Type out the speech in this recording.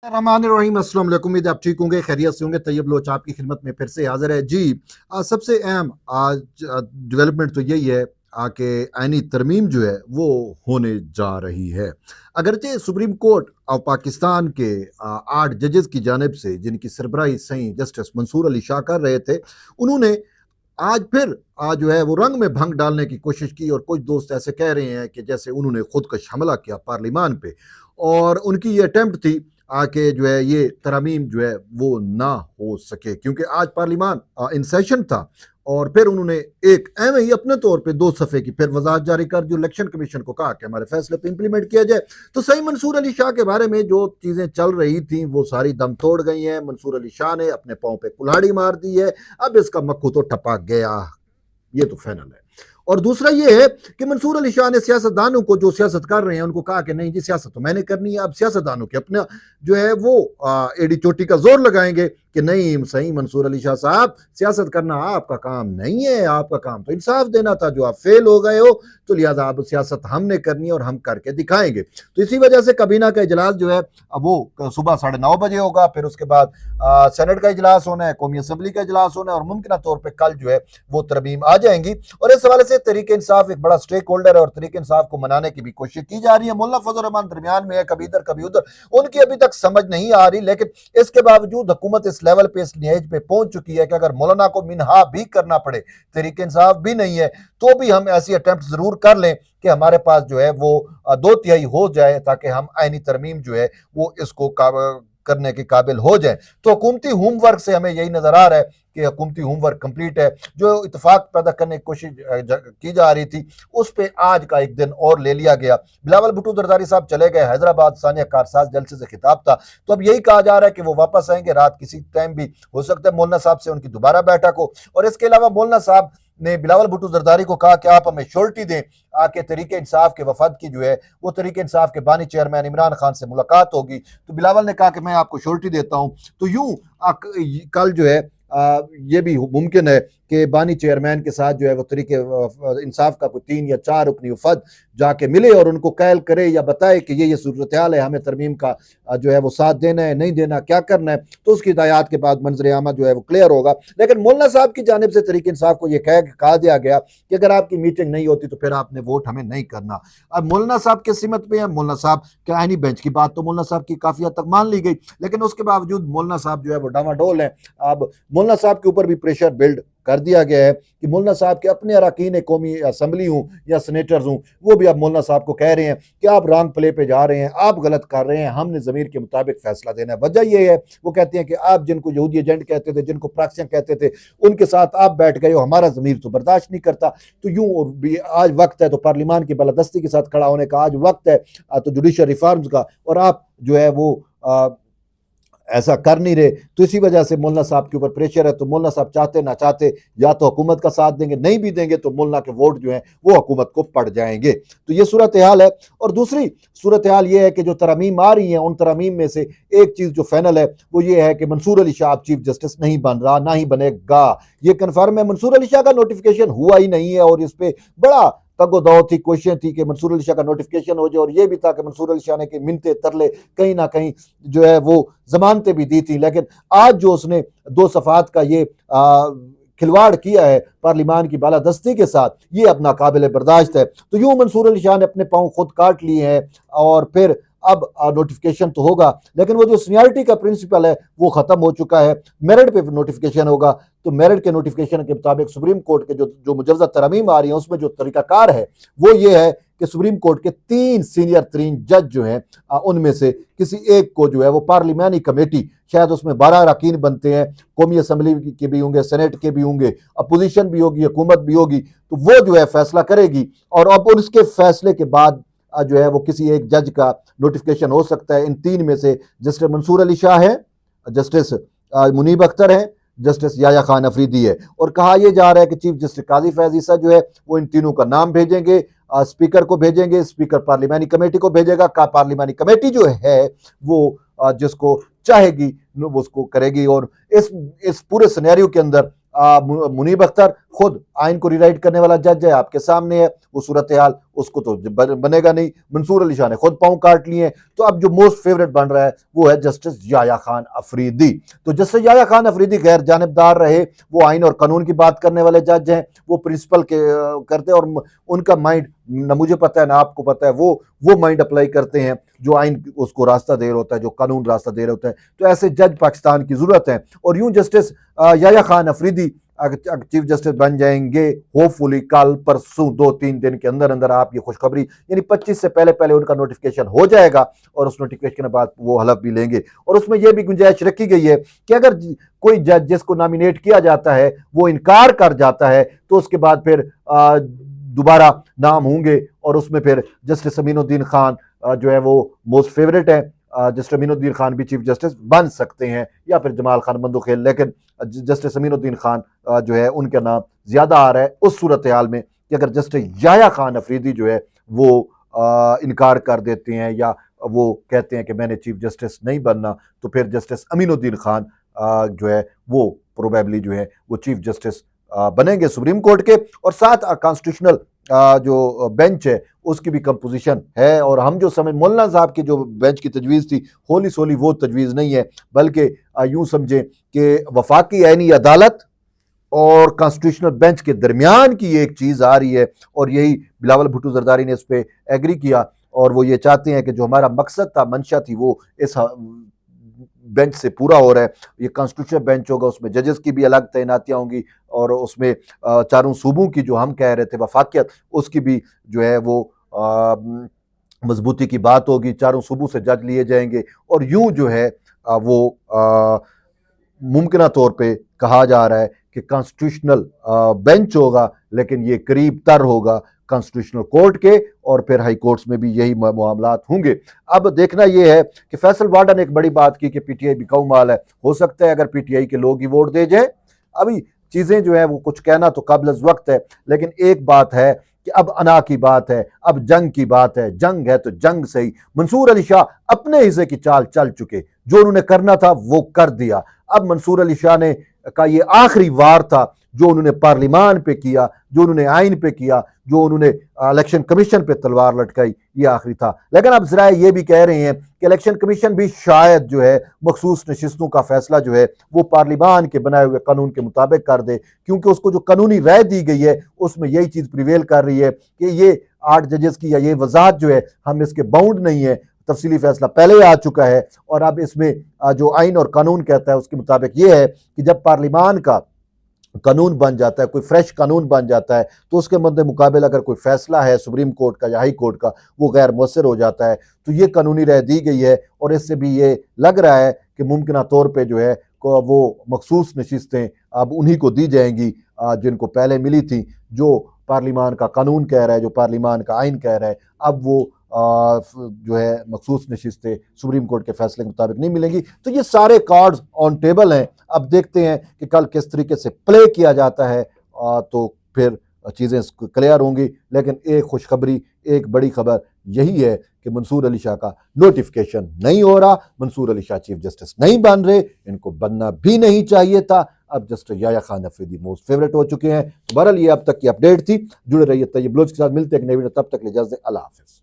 रहमानिर्रहीम। अस्सलाम वालेकुम। उम्मीद है आप ठीक होंगे, खैरियत से होंगे। तैयब लोच आपकी खिदमत में फिर से हाजिर है जी। सबसे अहम आज डेवलपमेंट तो यही है कि आईनी तरमीम जो है वो होने जा रही है। अगरचे सुप्रीम कोर्ट ऑफ पाकिस्तान के 8 जजेस की जानिब से, जिनकी सरबराही सही जस्टिस मंसूर अली शाह कर रहे थे, उन्होंने आज फिर आज जो है वो रंग में भंग डालने की कोशिश की। और कुछ दोस्त ऐसे कह रहे हैं कि जैसे उन्होंने खुदकश हमला किया पार्लियामान पे, और उनकी ये अटेम्प्ट थी आके जो है ये तरमीम जो है वो ना हो सके, क्योंकि आज पार्लियामान इन सेशन था। और फिर उन्होंने एक एवं ही अपने तौर पे 2 सफ़े की फिर वजाहत जारी कर, जो इलेक्शन कमीशन को कहा कि हमारे फैसले पे इंप्लीमेंट किया जाए। तो सही मंसूर अली शाह के बारे में जो चीज़ें चल रही थी वो सारी दम तोड़ गई हैं। मंसूर अली शाह ने अपने पाँव पे कुल्हाड़ी मार दी है। अब इसका मक्खू तो टपक गया, ये तो फाइनल है। और दूसरा ये है कि मंसूर अली शाह ने सियासतदानों को, जो सियासत कर रहे हैं, उनको कहा कि नहीं जी, सियासत तो मैंने करनी है। अब सियासतदानों के अपना जो है वो एडी चोटी का जोर लगाएंगे कि नहीं सही मंसूर अली शाह साहब, सियासत करना आपका काम नहीं है, आपका काम तो इंसाफ देना था, जो आप फेल हो गए हो, तो लिहाजा अब सियासत हमने करनी है और हम करके दिखाएंगे। तो इसी वजह से काबीना का इजलास जो है वो सुबह 9:30 बजे होगा। फिर उसके बाद सेनेट का इजलास होना है, कौमी असम्बली का इजलास होना है, और मुमकिन तौर पर कल जो है वो तरमीम आ जाएंगी। और इस हवाले से तहरीक इंसाफ एक बड़ा स्टेक होल्डर है और तहरीक इंसाफ को मनाने की भी कोशिश की जा रही है। मुल्ला फजल रहमान दरमियान में है, कभी इधर कभी उधर, उनकी अभी तक समझ नहीं आ रही। लेकिन इसके बावजूद हुकूमत इस लेवल पे, इस निहेज पे पहुंच चुकी है कि अगर मौलाना को मिनहा भी करना पड़े, तहरीक इंसाफ भी नहीं है, तो भी हम ऐसी अटेम्प्ट जरूर कर लें कि हमारे पास जो है वो 2/3 हो जाए, ताकि हम आईनी तरमीम जो है वो इसको करने के काबिल हो जाए। तो हुकूमती होमवर्क से हमें यही नजर आ रहा है कि हुकूमती होमवर्क कंप्लीट है। जो इतफाक पैदा करने की कोशिश की जा रही थी, उस पर आज का एक दिन और ले लिया गया। बिलावल भुट्टो जरदारी साहब चले गए हैदराबाद, सानिया कारसाज जलसे से खिताब था, तो अब यही कहा जा रहा है कि वो वापस आएंगे। रात किसी टाइम भी हो सकता है मौलाना साहब से उनकी दोबारा बैठक हो। और इसके अलावा मौलाना साहब ने बिलावल भुट्टो जरदारी को कहा कि आप हमें श्योरिटी दें आके तहरीक इंसाफ के वफद की जो है वो तहरीक इंसाफ के बानी चेयरमैन इमरान खान से मुलाकात होगी। तो बिलावल ने कहा कि मैं आपको श्योरिटी देता हूं। तो यूं कल जो है ये भी मुमकिन है कि बानी चेयरमैन के साथ जो है वो तरीके इंसाफ का कोई 3 या 4 रुकनी वफद जाके मिले और उनको कैल करे या बताए कि ये सूरत हाल है, हमें तरमीम का जो है वो साथ देना है, नहीं देना, क्या करना है। तो उसकी हिदायत के बाद मंजर आमा जो है वो क्लियर होगा। लेकिन मौलाना साहब की जानिब से तहरीक इंसाफ को यह कहा दिया गया कि अगर आपकी मीटिंग नहीं होती तो फिर आपने वोट हमें नहीं करना। अब मौलाना साहब किस सिमत पे है, मौलाना साहब के आईनी बेंच की बात तो मौलाना साहब की काफी हद तक मान ली गई, लेकिन उसके बावजूद मौलाना साहब जो है वो डामाडोल है। अब मौलाना साहब के ऊपर भी प्रेशर बिल्ड कर दिया गया है कि मौलाना साहब के अपने अरकान कौमी असम्बली हूँ या सीनेटर्स हूँ, वो भी अब मौलाना साहब को कह रहे हैं कि आप रॉन्ग प्ले पे जा रहे हैं, आप गलत कर रहे हैं, हमने ज़मीर के मुताबिक फैसला देना है। वजह ये है, वो कहते हैं कि आप जिनको यहूदी एजेंट कहते थे, जिनको प्रॉक्सियां कहते थे, उनके साथ आप बैठ गए हो, हमारा ज़मीर तो बर्दाश्त नहीं करता। तो यूँ और भी आज वक्त है तो पार्लियामान की बालादस्ती के साथ खड़ा होने का आज वक्त है, तो जुडिशल रिफॉर्म्स का, और आप जो है वो ऐसा कर नहीं रहे। तो इसी वजह से मौलाना साहब के ऊपर प्रेशर है। तो मौलाना साहब चाहते ना चाहते या तो हुकूमत का साथ देंगे, नहीं भी देंगे तो मौलाना के वोट जो हैं वो हुकूमत को पड़ जाएंगे। तो ये सूरत हाल है। और दूसरी सूरत हाल ये है कि जो तरमीम आ रही हैं, उन तरमीम में से एक चीज़ जो फाइनल है वो ये है कि मंसूर अली शाह चीफ जस्टिस नहीं बन रहा, ना ही बनेगा, ये कन्फर्म है। मंसूर अली शाह का नोटिफिकेशन हुआ ही नहीं है और इस पर बड़ा तगोदौ थी, कोशिशें थी कि मंसूर अली शाह का नोटिफिकेशन हो जाए। और ये भी था कि मंसूर अली शाह ने कि मिनते तरले कहीं ना कहीं जो है वो जमानतें भी दी थी। लेकिन आज जो उसने 2 सफ़ात का ये खिलवाड़ किया है पार्लियामान की बालादस्ती के साथ, ये अपना काबिल बर्दाश्त है। तो यूं मंसूर अली शाह ने अपने पाँव खुद काट लिए हैं और फिर अब नोटिफिकेशन तो होगा, लेकिन वो जो सीनियरिटी का प्रिंसिपल है वो खत्म हो चुका है। मेरिट पे नोटिफिकेशन होगा। तो मेरिट के नोटिफिकेशन के मुताबिक सुप्रीम कोर्ट के जो मुजवजा तरमीम आ रही है, उसमें जो तरीकाकार है वो ये है कि सुप्रीम कोर्ट के 3 सीनियर तरीन जज जो हैं, उनमें से किसी एक को जो है वो पार्लियामानी कमेटी, शायद उसमें 12 अरकान बनते हैं, कौमी असम्बली के भी होंगे, सेनेट के भी होंगे, अपोजिशन भी होगी, हुकूमत भी होगी, तो वो जो है फैसला करेगी। और अब उसके फैसले के बाद जो है वो किसी एक जज का नोटिफिकेशन हो सकता है। इन 3 में से जस्टिस मंसूर अली शाह है, जस्टिस मुनीब अख्तर है, जस्टिस याया खान अफरीदी है। और कहा यह जा रहा है कि चीफ जस्टिस काजी फैज ईसा जो है वो इन तीनों का नाम भेजेंगे, स्पीकर को भेजेंगे, स्पीकर पार्लियामानी कमेटी को भेजेगा, पार्लियामानी कमेटी जो है वो जिसको चाहेगी वो उसको करेगी। और इस पूरे सिनेरियो के अंदर मुनीब अख्तर खुद आइन को रिराइट करने वाला जज है, आपके सामने है, वो सूरत हाल उसको तो बनेगा नहीं। मंसूर अली शाह ने खुद पांव काट लिए। तो अब जो मोस्ट फेवरेट बन रहा है वो है जस्टिस याह्या खान अफरीदी। तो जस्टिस याह्या खान अफरीदी गैर जानिबदार रहे, वो आइन और कानून की बात करने वाले जज हैं, वो प्रिंसिपल के करते हैं और उनका माइंड न मुझे पता है ना आपको पता है, वो माइंड अप्लाई करते हैं जो आइन उसको रास्ता दे रहा होता है, जो कानून रास्ता दे रहा होता है। तो ऐसे जज पाकिस्तान की जरूरत है। और यूं justice Yahya Khan Afridi chief justice बन जाएंगे होपफुली कल परसों 2-3 दिन के अंदर अंदर। आप ये खुशखबरी यानी 25 से पहले पहले उनका नोटिफिकेशन हो जाएगा और उस नोटिफिकेशन के बाद वो हलफ भी लेंगे। और उसमें यह भी गुंजाइश रखी गई है कि अगर कोई जज जिसको नॉमिनेट किया जाता है वो इनकार कर जाता है तो उसके बाद फिर दोबारा नाम होंगे और उसमें फिर जस्टिस अमीनुद्दीन खान जो है वो मोस्ट फेवरेट है। जस्टिस अमीनुद्दीन खान भी चीफ जस्टिस बन सकते हैं या फिर जमाल खान बंदूखेल, लेकिन जस्टिस अमीनुद्दीन खान जो है उनका नाम ज्यादा आ रहा है उस सूरत हाल में कि अगर जस्टिस याह्या खान अफरीदी जो है वो इनकार कर देते हैं या वो कहते हैं कि मैंने चीफ जस्टिस नहीं बनना, तो फिर जस्टिस अमीनुद्दीन खान जो है वो प्रोबेबली जो है वो चीफ जस्टिस बनेंगे सुप्रीम कोर्ट के। और साथ कॉन्स्टिट्यूशनल जो बेंच है उसकी भी कंपोजिशन है। और हम जो समझ मौलाना साहब की जो बेंच की तजवीज़ थी होली सोली वो तजवीज़ नहीं है, बल्कि यूं समझें कि वफाकी आईनी अदालत और कॉन्स्टिट्यूशनल बेंच के दरमियान की एक चीज़ आ रही है। और यही बिलावल भुट्टो जरदारी ने इस पर एग्री किया और वो ये चाहते हैं कि जो हमारा मकसद था, मंशा थी, वो इस बेंच से पूरा हो रहा है। ये कॉन्स्टिट्यूशनल बेंच होगा, उसमें जजेस की भी अलग तैनातियां होंगी और उसमें चारों सूबों की जो हम कह रहे थे वफाकियत, उसकी भी जो है वो मजबूती की बात होगी। चारों सूबों से जज लिए जाएंगे और यूं जो है वो मुमकिन तौर पे कहा जा रहा है कि कॉन्स्टिट्यूशनल बेंच होगा, लेकिन ये करीब तर होगा कॉन्स्टिट्यूशनल कोर्ट के और फिर हाई कोर्ट्स में भी यही मामलात होंगे। अब देखना यह है कि फैसल वाडा ने एक बड़ी बात की कि पीटीआई बिकाऊ माल है। हो सकता है अगर पीटीआई के लोग ही वोट दे जाए, अभी चीजें जो है वो कुछ कहना तो काबिल वक्त है, लेकिन एक बात है कि अब अना की बात है, अब जंग की बात है। जंग है तो जंग सही। मंसूर अली शाह अपने हिस्से की चाल चल चुके, जो उन्होंने करना था वो कर दिया। अब मंसूर अली शाह ने का ये आखिरी वार था जो उन्होंने पार्लिमान पे किया, जो उन्होंने आइन पे किया, जो उन्होंने इलेक्शन कमीशन पे तलवार लटकाई, ये आखिरी था। लेकिन अब जरा ये भी कह रहे हैं कि इलेक्शन कमीशन भी शायद जो है मखसूस नशिस्तों का फैसला जो है वो पार्लिमान के बनाए हुए कानून के मुताबिक कर दे, क्योंकि उसको जो कानूनी राय दी गई है उसमें यही चीज प्रिवेल कर रही है कि ये 8 जजेस की या ये वजाहत जो है हम इसके बाउंड नहीं है। तफसीली फैसला पहले ही आ चुका है और अब इसमें जो आइन और कानून कहता है उसके मुताबिक ये है कि जब पार्लिमान का कानून बन जाता है, कोई फ्रेश कानून बन जाता है, तो उसके मद्दे मुकाबले अगर कोई फैसला है सुप्रीम कोर्ट का या हाई कोर्ट का वो गैर मुअस्सर हो जाता है। तो ये कानूनी राय दी गई है और इससे भी ये लग रहा है कि मुमकिन तौर पर जो है वो मखसूस नशिस्तें अब उन्हीं को दी जाएंगी जिनको पहले मिली थी। जो पार्लिमान का कानून कह रहा है, जो पार्लिमान का आइन कह रहा है, अब वो जो है मखसूस नशिस्तें सुप्रीम कोर्ट के फैसले के मुताबिक नहीं मिलेंगी। तो ये सारे कार्ड्स ऑन टेबल हैं। अब देखते हैं कि कल किस तरीके से प्ले किया जाता है, तो फिर चीज़ें क्लियर होंगी। लेकिन एक खुशखबरी, एक बड़ी खबर यही है कि मंसूर अली शाह का नोटिफिकेशन नहीं हो रहा। मंसूर अली शाह चीफ जस्टिस नहीं बन रहे, इनको बनना भी नहीं चाहिए था। अब justice Yahya Khan Afridi most favourite हो चुके हैं। तो बहरहाल ये अब तक की अपडेट थी। जुड़े रहिए तैयब बलोच के साथ, मिलते हैं एक नई वीडियो, तब तक ले इजाज़त, अल्लाह हाफ़िज़।